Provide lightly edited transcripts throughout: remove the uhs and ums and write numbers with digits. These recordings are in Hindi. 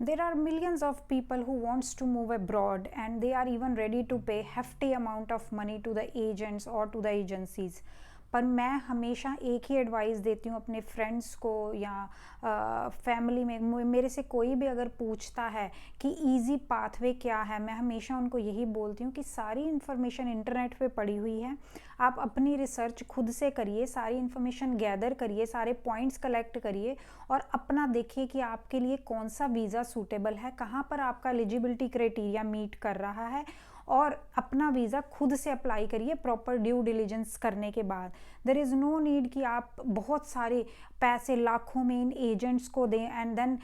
There are millions of people who wants to move abroad and they are even ready to pay hefty amount of money to the agents or to the agencies. पर मैं हमेशा एक ही एडवाइस देती हूँ अपने फ्रेंड्स को या फैमिली में, मेरे से कोई भी अगर पूछता है कि इजी पाथवे क्या है, मैं हमेशा उनको यही बोलती हूँ कि सारी इन्फॉर्मेशन इंटरनेट पे पड़ी हुई है, आप अपनी रिसर्च खुद से करिए, सारी इन्फॉर्मेशन गैदर करिए, सारे पॉइंट्स कलेक्ट करिए और अपना देखिए कि आपके लिए कौन सा वीज़ा सूटेबल है, कहाँ पर आपका एलिजिबिलिटी क्राइटेरिया मीट कर रहा है, और अपना वीज़ा खुद से अप्लाई करिए प्रॉपर ड्यू डिलिजेंस करने के बाद। देर इज़ नो नीड कि आप बहुत सारे पैसे लाखों में इन एजेंट्स को दें and then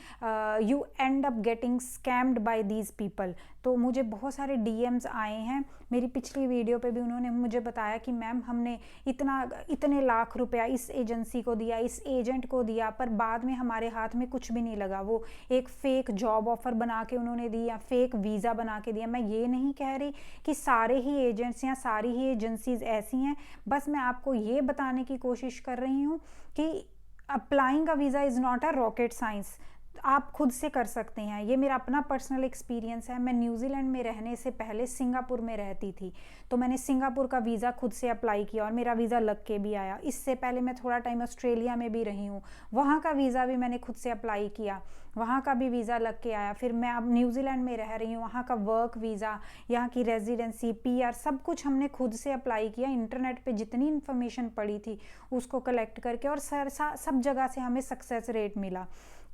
you end up getting scammed by these people. तो मुझे बहुत सारे डीएम्स आए हैं, मेरी पिछली वीडियो पे भी उन्होंने मुझे बताया कि मैम हमने इतने लाख रुपया इस एजेंसी को दिया, इस एजेंट को दिया, पर बाद में हमारे हाथ में कुछ भी नहीं लगा, वो एक फ़ेक जॉब ऑफ़र बना के उन्होंने दी या फेक वीज़ा बना के दिया। मैं ये नहीं कह रही कि सारे ही एजेंट्स या सारी ही एजेंसीज ऐसी हैं, बस मैं आपको ये बताने की कोशिश कर रही हूँ कि applying a visa is not a rocket science, आप खुद से कर सकते हैं। ये मेरा अपना पर्सनल एक्सपीरियंस है। मैं न्यूजीलैंड में रहने से पहले सिंगापुर में रहती थी, तो मैंने सिंगापुर का वीज़ा खुद से अप्लाई किया और मेरा वीज़ा लग के भी आया। इससे पहले मैं थोड़ा टाइम ऑस्ट्रेलिया में भी रही हूँ, वहाँ का वीज़ा भी मैंने खुद से अप्लाई किया, वहाँ का भी वीज़ा लग के आया। फिर मैं अब न्यूजीलैंड में रह रही हूँ, वहाँ का वर्क वीज़ा, यहाँ की रेजिडेंसी, पीआर, सब कुछ हमने खुद से अप्लाई किया। इंटरनेट पे जितनी इन्फॉर्मेशन पड़ी थी उसको कलेक्ट करके, और सब जगह से हमें सक्सेस रेट मिला।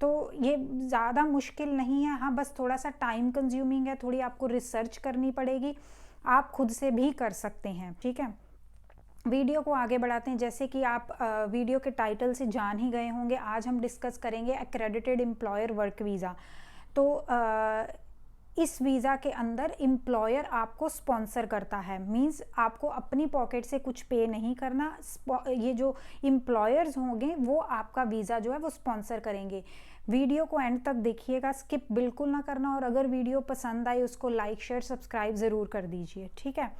तो ये ज़्यादा मुश्किल नहीं है, हाँ बस थोड़ा सा टाइम कंज्यूमिंग है, थोड़ी आपको रिसर्च करनी पड़ेगी, आप खुद से भी कर सकते हैं। ठीक है, वीडियो को आगे बढ़ाते हैं। जैसे कि आप वीडियो के टाइटल से जान ही गए होंगे, आज हम डिस्कस करेंगे एक्रेडिटेड एम्प्लॉयर वर्क वीज़ा। तो इस वीज़ा के अंदर एम्प्लॉयर आपको स्पॉन्सर करता है, मींस आपको अपनी पॉकेट से कुछ पे नहीं करना, ये जो एम्प्लॉयर्स होंगे वो आपका वीज़ा जो है वो स्पॉन्सर करेंगे। वीडियो को एंड तक देखिएगा, स्किप बिल्कुल ना करना, और अगर वीडियो पसंद आई उसको लाइक शेयर सब्सक्राइब ज़रूर कर दीजिए। ठीक है,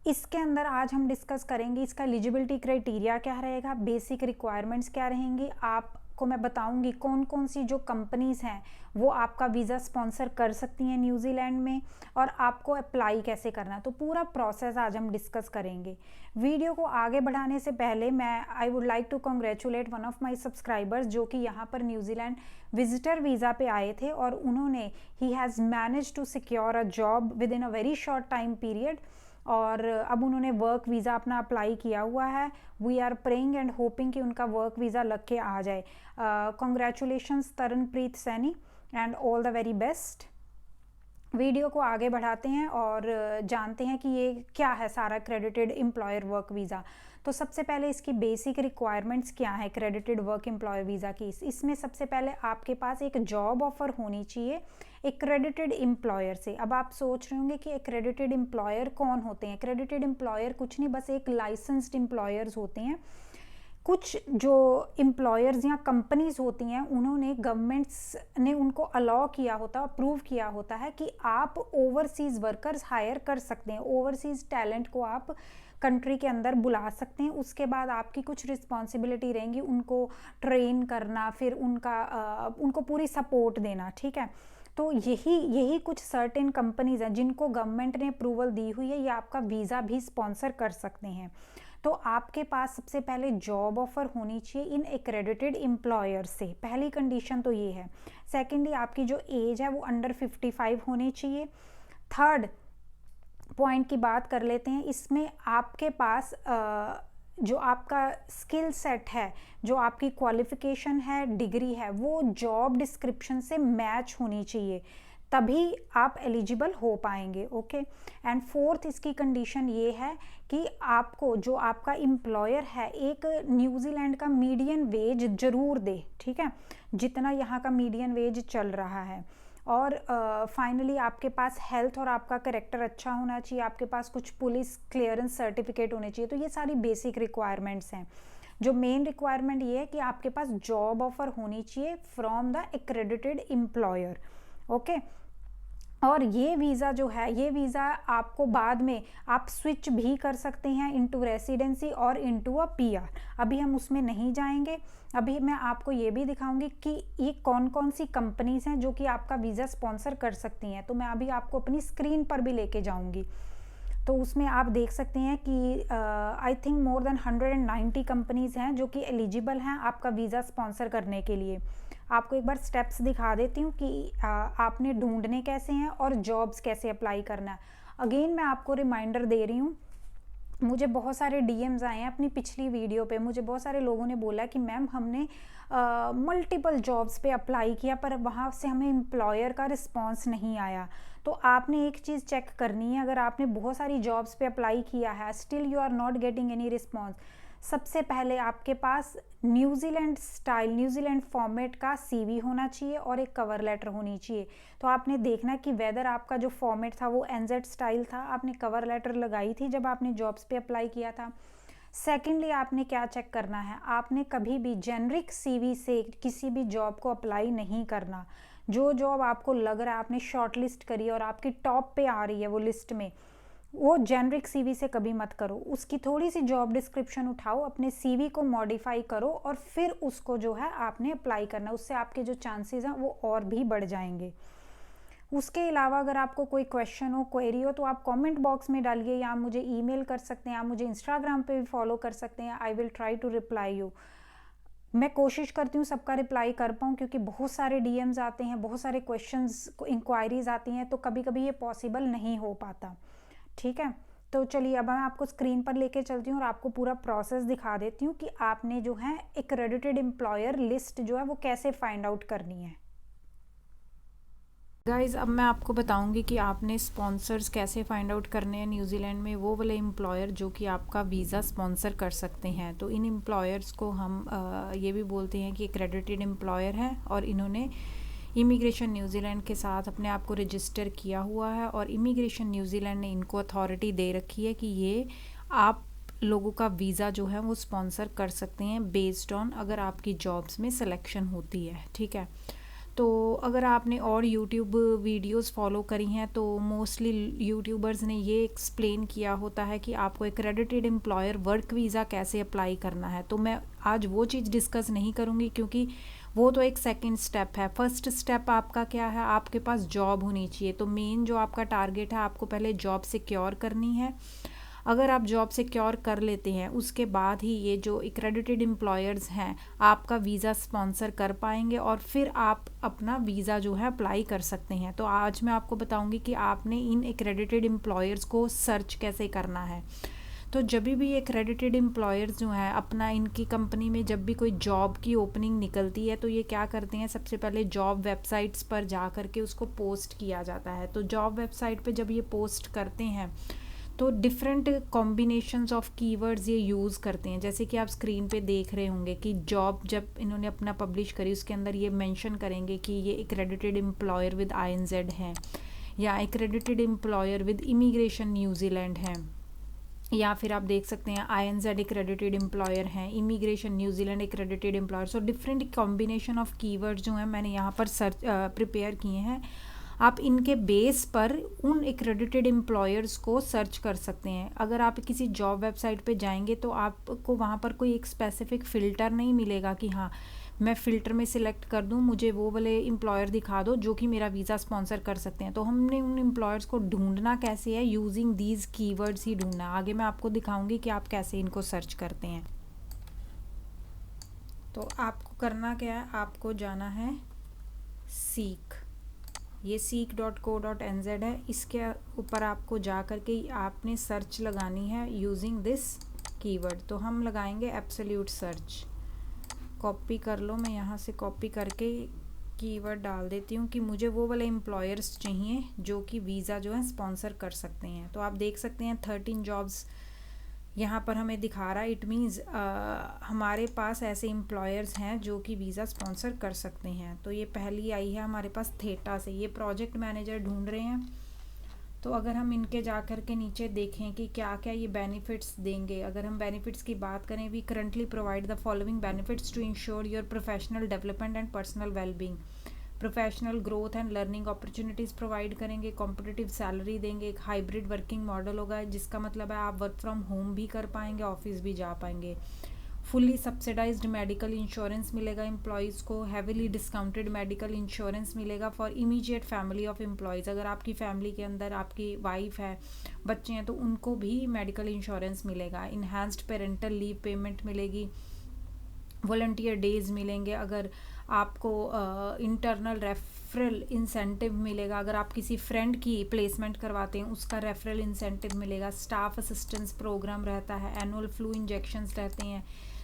इसके अंदर आज हम डिस्कस करेंगे इसका एलिजिबिलिटी क्राइटेरिया क्या रहेगा, बेसिक रिक्वायरमेंट्स क्या रहेंगी, आपको मैं बताऊंगी कौन कौन सी जो कंपनीज़ हैं वो आपका वीज़ा स्पॉन्सर कर सकती हैं न्यूजीलैंड में, और आपको अप्लाई कैसे करना है। तो पूरा प्रोसेस आज हम डिस्कस करेंगे। वीडियो को आगे बढ़ाने से पहले I would like to congratulate one of my subscribers, जो कि यहाँ पर न्यूजीलैंड विजिटर वीज़ा पे आए थे और उन्होंने he has manage to secure a job within a very short time period, और अब उन्होंने वर्क वीज़ा अपना अप्लाई किया हुआ है। We are praying and hoping कि उनका वर्क वीज़ा लग के आ जाए। Congratulations Taranpreet Saini and all the very best. Video को आगे बढ़ाते हैं और जानते हैं कि ये क्या है सारा क्रेडिटेड एम्प्लॉयर वर्क वीज़ा। तो सबसे पहले इसकी बेसिक रिक्वायरमेंट्स क्या है क्रेडिटेड वर्क एम्प्लॉयर वीज़ा की। इसमें सबसे पहले आपके पास एक जॉब ऑफर होनी चाहिए एक्रेडिटेड एम्प्लॉयर से। अब आप सोच रहे होंगे कि एक्रेडिटेड एम्प्लॉयर कौन होते हैं। एक्रेडिटेड एम्प्लॉयर कुछ नहीं, बस एक लाइसेंस्ड एम्प्लॉयर्स होते हैं। कुछ जो एम्प्लॉयर्स या कंपनीज होती हैं उन्होंने गवर्नमेंट्स ने उनको अलाउ किया होता है, अप्रूव किया होता है कि आप ओवरसीज़ वर्कर्स हायर कर सकते हैं, ओवरसीज़ टैलेंट को आप कंट्री के अंदर बुला सकते हैं। उसके बाद आपकी कुछ रिस्पॉन्सिबिलिटी रहेंगी उनको ट्रेन करना, फिर उनको पूरी सपोर्ट देना। ठीक है, तो यही कुछ सर्टेन कंपनीज हैं जिनको गवर्नमेंट ने अप्रूवल दी हुई है, ये आपका वीज़ा भी स्पॉन्सर कर सकते हैं। तो आपके पास सबसे पहले जॉब ऑफर होनी चाहिए इन एक्रेडिटेड एम्प्लॉयर से, पहली कंडीशन तो ये है। सेकेंडली आपकी जो एज है वो अंडर 55 होनी चाहिए। थर्ड पॉइंट की बात कर लेते हैं, इसमें आपके पास जो आपका स्किल सेट है, जो आपकी क्वालिफिकेशन है, डिग्री है, वो जॉब डिस्क्रिप्शन से मैच होनी चाहिए, तभी आप एलिजिबल हो पाएंगे। ओके, एंड फोर्थ इसकी कंडीशन ये है कि आपको जो आपका एम्प्लॉयर है एक न्यूजीलैंड का मीडियन वेज जरूर दे। ठीक है, जितना यहाँ का मीडियन वेज चल रहा है। और फाइनली आपके पास हेल्थ और आपका करेक्टर अच्छा होना चाहिए, आपके पास कुछ पुलिस क्लियरेंस सर्टिफिकेट होने चाहिए। तो ये सारी बेसिक रिक्वायरमेंट्स हैं। जो मेन रिक्वायरमेंट ये है कि आपके पास जॉब ऑफर होनी चाहिए from the accredited employer. Okay, और ये वीज़ा जो है, ये वीज़ा आपको बाद में आप स्विच भी कर सकते हैं इनटू रेसिडेंसी और इनटू अ पीआर। अभी हम उसमें नहीं जाएंगे। अभी मैं आपको ये भी दिखाऊंगी कि ये कौन कौन सी कंपनीज हैं जो कि आपका वीज़ा स्पॉन्सर कर सकती हैं। तो मैं अभी आपको अपनी स्क्रीन पर भी लेके जाऊंगी। तो उसमें आप देख सकते हैं कि I think more than 190 companies हैं जो कि एलिजिबल हैं आपका वीज़ा स्पॉन्सर करने के लिए। आपको एक बार स्टेप्स दिखा देती हूँ कि आपने ढूंढने कैसे हैं और जॉब्स कैसे अप्लाई करना है। अगेन मैं आपको रिमाइंडर दे रही हूँ, मुझे बहुत सारे डीएम्स आए हैं अपनी पिछली वीडियो पे। मुझे बहुत सारे लोगों ने बोला कि मैम हमने मल्टीपल जॉब्स पे अप्लाई किया पर वहाँ से हमें एम्प्लॉयर का रिस्पांस नहीं आया। तो आपने एक चीज़ चेक करनी है, अगर आपने बहुत सारी जॉब्स पे अप्लाई किया है still you are not getting any response, सबसे पहले आपके पास न्यूजीलैंड स्टाइल, न्यूजीलैंड फॉर्मेट का सीवी होना चाहिए और एक कवर लेटर होनी चाहिए। तो आपने देखना कि वेदर आपका जो फॉर्मेट था वो एनजेड स्टाइल था, आपने कवर लेटर लगाई थी जब आपने जॉब्स पे अप्लाई किया था। सेकेंडली आपने क्या चेक करना है, आपने कभी भी जेनरिक सीवी से किसी भी जॉब को अप्लाई नहीं करना। जो जॉब आपको लग रहा है आपने शॉर्ट लिस्ट करी और आपकी टॉप पे आ रही है वो लिस्ट में, वो जेनरिक सीवी से कभी मत करो। उसकी थोड़ी सी जॉब डिस्क्रिप्शन उठाओ, अपने सीवी को मॉडिफाई करो और फिर उसको जो है आपने अप्लाई करना। उससे आपके जो चांसेस हैं वो और भी बढ़ जाएंगे। उसके अलावा अगर आपको कोई क्वेश्चन हो, क्वेरी हो, तो आप कमेंट बॉक्स में डालिए या आप मुझे ईमेल कर सकते हैं, आप मुझे इंस्टाग्राम पे भी फॉलो कर सकते हैं। I will try to reply you. मैं कोशिश करती हूँ सबका रिप्लाई कर पाऊँ क्योंकि बहुत सारे डीएम्स आते हैं, बहुत सारे क्वेश्चंस इंक्वायरीज आती हैं, तो कभी कभी ये पॉसिबल नहीं हो पाता। ठीक है, तो चलिए अब मैं आपको स्क्रीन पर लेके चलती हूँ और आपको पूरा प्रोसेस दिखा देती हूँ कि आपने जो है एक्रेडिटेड एम्प्लॉयर लिस्ट जो है वो कैसे फाइंड आउट करनी है। गाइज अब मैं आपको बताऊंगी कि आपने स्पॉन्सर्स कैसे फाइंड आउट करने हैं न्यूजीलैंड में, वो वाले एम्प्लॉयर जो कि आपका वीज़ा स्पॉन्सर कर सकते हैं। तो इन एम्प्लॉयर्स को हम ये भी बोलते हैं कि एक्रेडिटेड एम्प्लॉयर है और इन्होंने इमिग्रेशन न्यूजीलैंड के साथ अपने आप को रजिस्टर किया हुआ है और इमिग्रेशन न्यूजीलैंड ने इनको अथॉरिटी दे रखी है कि ये आप लोगों का वीज़ा जो है वो स्पॉन्सर कर सकते हैं बेस्ड ऑन अगर आपकी जॉब्स में सिलेक्शन होती है। ठीक है, तो अगर आपने और यूट्यूब वीडियोस फॉलो करी हैं तो मोस्टली यूट्यूबर्स ने ये एक्सप्लेन किया होता है कि आपको एक्रेडिटेड एम्प्लॉयर वर्क वीज़ा कैसे अप्लाई करना है। तो मैं आज वो चीज़ डिस्कस नहीं करूँगी क्योंकि वो तो एक सेकंड स्टेप है। फर्स्ट स्टेप आपका क्या है, आपके पास जॉब होनी चाहिए। तो मेन जो आपका टारगेट है, आपको पहले जॉब सिक्योर करनी है। अगर आप जॉब सिक्योर कर लेते हैं उसके बाद ही ये जो एक्रेडिटेड एम्प्लॉयर्स हैं आपका वीज़ा स्पॉन्सर कर पाएंगे और फिर आप अपना वीज़ा जो है अप्लाई कर सकते हैं। तो आज मैं आपको बताऊंगी कि आपने इन एक्रेडिटेड एम्प्लॉयर्स को सर्च कैसे करना है। तो जब भी एक्रेडिटेड एम्प्लॉयर्स जो हैं अपना, इनकी कंपनी में जब भी कोई जॉब की ओपनिंग निकलती है तो ये क्या करते हैं, सबसे पहले जॉब वेबसाइट्स पर जा कर के उसको पोस्ट किया जाता है। तो जॉब वेबसाइट पे जब ये पोस्ट करते हैं तो डिफरेंट कॉम्बिनेशंस ऑफ कीवर्ड्स ये यूज़ करते हैं। जैसे कि आप स्क्रीन पे देख रहे होंगे कि जॉब जब इन्होंने अपना पब्लिश करी उसके अंदर ये मेंशन करेंगे कि ये एक्रेडिटेड एम्प्लॉयर विद INZ है या accredited employer with immigration New Zealand है, या फिर आप देख सकते हैं INZ एक्रेडिटेड एम्प्लॉयर हैं, immigration New Zealand accredited employer. So different combination of keyword जो हैं मैंने यहाँ पर सर्च प्रिपेयर किए हैं। आप इनके बेस पर उन एक्रेडिटेड एम्प्लॉयर्स को सर्च कर सकते हैं। अगर आप किसी जॉब वेबसाइट पे जाएंगे तो आपको वहाँ पर कोई एक स्पेसिफिक फ़िल्टर नहीं मिलेगा कि हाँ मैं फ़िल्टर में सिलेक्ट कर दूँ, मुझे वो वाले एम्प्लॉयर दिखा दो जो कि मेरा वीज़ा स्पॉन्सर कर सकते हैं। तो हमने उन एम्प्लॉयर्स को ढूंढना कैसे है, यूजिंग दीज कीवर्ड्स ही ढूंढना। आगे मैं आपको दिखाऊंगी कि आप कैसे इनको सर्च करते हैं। तो आपको करना क्या है, आपको जाना है सीक, ये seek.co.nz है, इसके ऊपर आपको जा कर के आपने सर्च लगानी है यूजिंग दिस कीवर्ड। तो हम लगाएंगे एब्सोल्यूट सर्च। कॉपी कर लो, मैं यहाँ से कॉपी करके कीवर्ड डाल देती हूँ कि मुझे वो वाले एम्प्लॉयर्स चाहिए जो कि वीज़ा जो है स्पॉन्सर कर सकते हैं। तो आप देख सकते हैं 13 जॉब्स यहाँ पर हमें दिखा रहा है। इट मीन्स हमारे पास ऐसे एम्प्लॉयर्स हैं जो कि वीज़ा स्पॉन्सर कर सकते हैं। तो ये पहली आई है हमारे पास थेटा से, ये प्रोजेक्ट मैनेजर ढूंढ रहे हैं। तो अगर हम इनके जा कर के नीचे देखें कि क्या क्या ये बेनिफिट्स देंगे, अगर हम बेनिफिट्स की बात करें, we currently provide the following benefits to ensure your professional development and personal wellbeing. Professional growth and learning opportunities provide करेंगे, कॉम्पिटिटिव सैलरी देंगे, एक हाइब्रिड वर्किंग मॉडल होगा जिसका मतलब है आप वर्क फ्रॉम होम भी कर पाएंगे, ऑफिस भी जा पाएंगे। फुली सब्सिडाइज्ड मेडिकल इंश्योरेंस मिलेगा एम्प्लॉयज़ को, हैविली डिस्काउंटेड मेडिकल इंश्योरेंस मिलेगा for immediate family of employees. अगर आपकी फैमिली के अंदर आपकी वाइफ है, बच्चे हैं, तो उनको भी मेडिकल इंश्योरेंस मिलेगा। इन्हांस्ड पेरेंटल लीव पेमेंट मिलेगी, वॉलंटियर डेज मिलेंगे, अगर आपको इंटरनल रेफरल इंसेंटिव मिलेगा, अगर आप किसी फ्रेंड की प्लेसमेंट करवाते हैं उसका रेफरल इंसेंटिव मिलेगा, स्टाफ असिस्टेंस प्रोग्राम रहता है, एनुअल फ्लू इंजेक्शंस रहते हैं,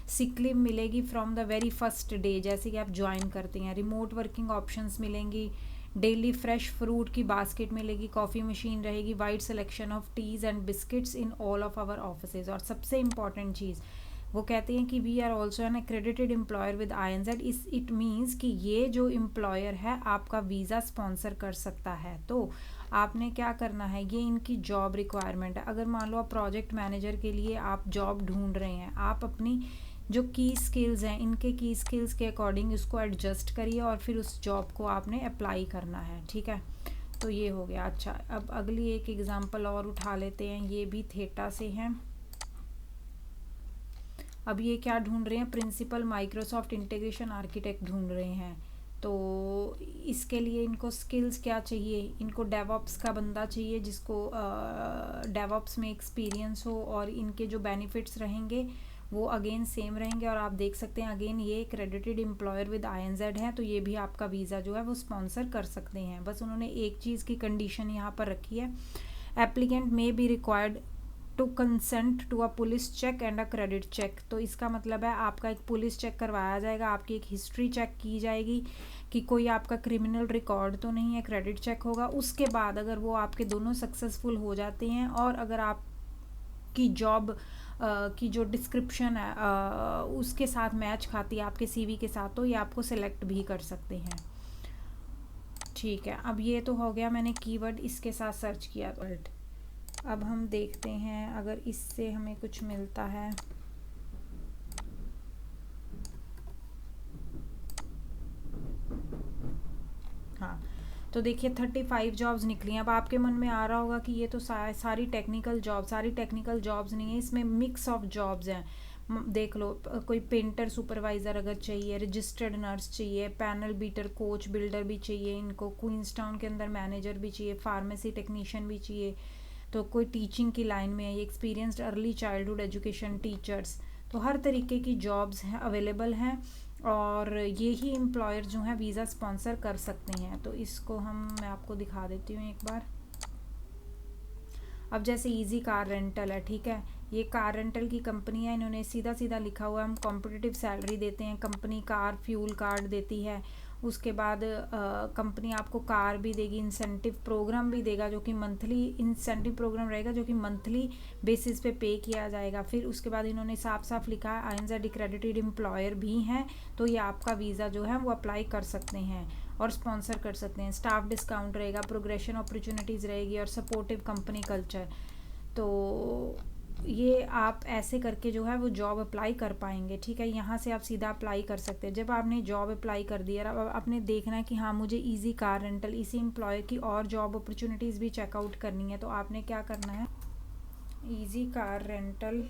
सिक लीव मिलेगी from the very first day जैसे कि आप ज्वाइन करते हैं, रिमोट वर्किंग ऑप्शंस मिलेंगी, डेली फ्रेश फ्रूट की बास्केट मिलेगी, कॉफ़ी मशीन रहेगी, wide selection of teas and biscuits in all of our offices. और सबसे इम्पॉर्टेंट चीज़ वो कहते हैं कि we are also an accredited employer with INZ। It means कि ये जो एम्प्लॉयर है आपका वीज़ा स्पॉन्सर कर सकता है। तो आपने क्या करना है, ये इनकी जॉब रिक्वायरमेंट है। अगर मान लो आप प्रोजेक्ट मैनेजर के लिए आप जॉब ढूंढ रहे हैं, आप अपनी जो की स्किल्स हैं इनके की स्किल्स के अकॉर्डिंग इसको एडजस्ट करिए और फिर उस जॉब को आपने अप्लाई करना है, ठीक है। तो ये हो गया। अच्छा, अब अगली एक एग्जांपल और उठा लेते हैं, ये भी थेटा से हैं। अब ये क्या ढूंढ रहे हैं, प्रिंसिपल माइक्रोसॉफ्ट इंटीग्रेशन आर्किटेक्ट ढूंढ रहे हैं। तो इसके लिए इनको स्किल्स क्या चाहिए, इनको डेवऑप्स का बंदा चाहिए जिसको डेवऑप्स में एक्सपीरियंस हो, और इनके जो बेनिफिट्स रहेंगे वो अगेन सेम रहेंगे। और आप देख सकते हैं अगेन ये एक्रेडिटेड एम्प्लॉयर विद INZ है, तो ये भी आपका वीज़ा जो है वो स्पॉन्सर कर सकते हैं। बस उन्होंने एक चीज़ की कंडीशन यहाँ पर रखी है, applicant may be required to consent to a police check and a credit check. तो इसका मतलब है आपका एक पुलिस चेक करवाया जाएगा, आपकी एक हिस्ट्री चेक की जाएगी कि कोई आपका क्रिमिनल रिकॉर्ड तो नहीं है, क्रेडिट चेक होगा। उसके बाद अगर वो आपके दोनों सक्सेसफुल हो जाते हैं और अगर आपकी जॉब की जो डिस्क्रिप्शन है उसके साथ मैच खाती है आपके CV के साथ, तो ये आपको सिलेक्ट भी कर सकते हैं, ठीक है। अब ये तो हो गया, मैंने कीवर्ड इसके साथ सर्च किया। तो अब हम देखते हैं अगर इससे हमें कुछ मिलता है। हाँ, तो देखिए 35 जॉब्स निकली हैं। अब आपके मन में आ रहा होगा कि ये तो सारी टेक्निकल जॉब्स नहीं है, इसमें मिक्स ऑफ जॉब्स हैं। देख लो, कोई पेंटर सुपरवाइज़र अगर चाहिए, रजिस्टर्ड नर्स चाहिए, पैनल बीटर कोच बिल्डर भी चाहिए, इनको क्वींसटाउन के अंदर मैनेजर भी चाहिए, फार्मेसी टेक्नीशियन भी चाहिए, तो कोई टीचिंग की लाइन में है, ये experienced early childhood education teachers. तो हर तरीके की जॉब्स हैं अवेलेबल हैं और ये ही एम्प्लॉयर जो है वीज़ा स्पॉन्सर कर सकते हैं। तो इसको मैं आपको दिखा देती हूँ एक बार। अब जैसे इजी कार रेंटल है, ठीक है, ये कार रेंटल की कंपनी है, इन्होंने सीधा सीधा लिखा हुआ है हम कॉम्पिटिटिव सैलरी देते हैं, कंपनी कार फ्यूल कार्ड देती है, उसके बाद कंपनी आपको कार भी देगी, इंसेंटिव प्रोग्राम भी देगा जो कि मंथली इंसेंटिव प्रोग्राम रहेगा जो कि मंथली बेसिस पे किया जाएगा। फिर उसके बाद इन्होंने साफ साफ लिखा है INZ एक्रेडिटेड एम्प्लॉयर भी हैं, तो ये आपका वीज़ा जो है वो अप्लाई कर सकते हैं और स्पॉन्सर कर सकते हैं। स्टाफ डिस्काउंट रहेगा, प्रोग्रेशन अपॉर्चुनिटीज़ रहेगी और सपोर्टिव कंपनी कल्चर। तो ये आप ऐसे करके जो है वो जॉब अप्लाई कर पाएंगे, ठीक है। यहाँ से आप सीधा अप्लाई कर सकते हैं। जब आपने जॉब अप्लाई कर दिया, अब आपने देखना है कि हाँ मुझे इजी कार रेंटल इसी एम्प्लॉयर की और जॉब अपॉर्चुनिटीज़ भी चेकआउट करनी है, तो आपने क्या करना है, इजी कार रेंटल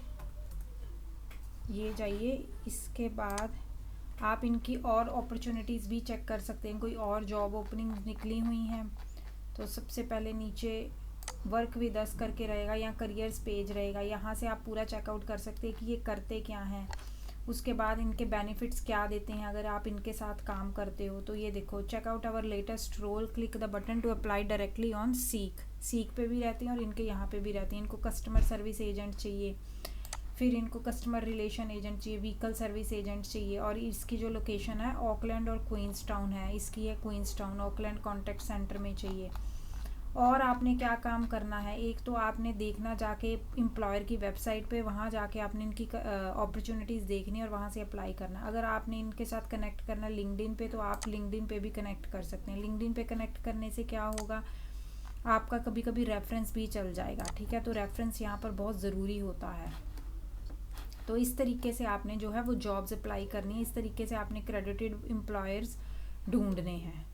ये जाइए, इसके बाद आप इनकी और अपॉर्चुनिटीज़ भी चेक कर सकते हैं, कोई और जॉब ओपनिंग निकली हुई हैं। तो सबसे पहले नीचे वर्क विद अस करके रहेगा या करियर्स पेज रहेगा, यहाँ से आप पूरा चेकआउट कर सकते हैं कि ये करते क्या हैं। उसके बाद इनके बेनिफिट्स क्या देते हैं अगर आप इनके साथ काम करते हो। तो ये देखो, check out our latest role, click the button to apply directly on Seek पे भी रहती हैं और इनके यहाँ पे भी रहती हैं। इनको कस्टमर सर्विस एजेंट चाहिए, फिर इनको कस्टमर रिलेशन एजेंट चाहिए, व्हीकल सर्विस एजेंट चाहिए, और इसकी जो लोकेशन है ऑकलैंड और क्वींसटाउन है, इसकी है क्वींसटाउन, ऑकलैंड कॉन्टैक्ट सेंटर में चाहिए। और आपने क्या काम करना है, एक तो आपने देखना जाके एम्प्लॉयर की वेबसाइट पे, वहाँ जाके आपने इनकी अपॉर्चुनिटीज़ देखनी और वहाँ से अप्लाई करना। अगर आपने इनके साथ कनेक्ट करना लिंक्डइन पे, तो आप लिंक्डइन पे भी कनेक्ट कर सकते हैं। लिंक्डइन पे कनेक्ट करने से क्या होगा, आपका कभी कभी रेफरेंस भी चल जाएगा, ठीक है। तो रेफरेंस यहाँ पर बहुत ज़रूरी होता है। तो इस तरीके से आपने जो है वो जॉब्स अप्लाई करनी है, इस तरीके से आपने क्रेडिटेड एम्प्लॉयर्स ढूंढने हैं।